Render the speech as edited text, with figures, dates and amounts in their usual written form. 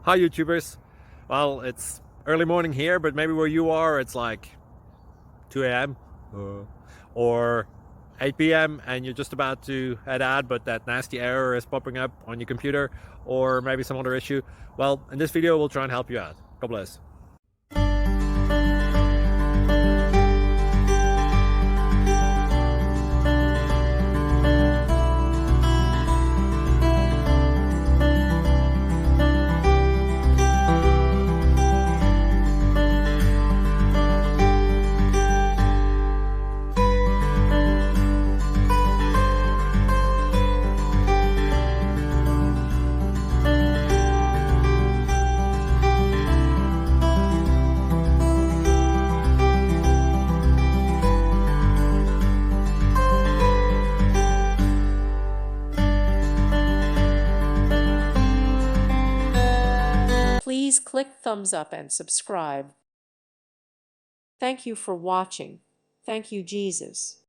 Hi YouTubers. Well, it's early morning here, but maybe where you are it's like 2 a.m. or 8 p.m. and you're just about to head out, but that nasty error is popping up on your computer, or maybe some other issue. Well, in this video we'll try and help you out. God bless. Please click thumbs up and subscribe. Thank you for watching. Thank you, Jesus.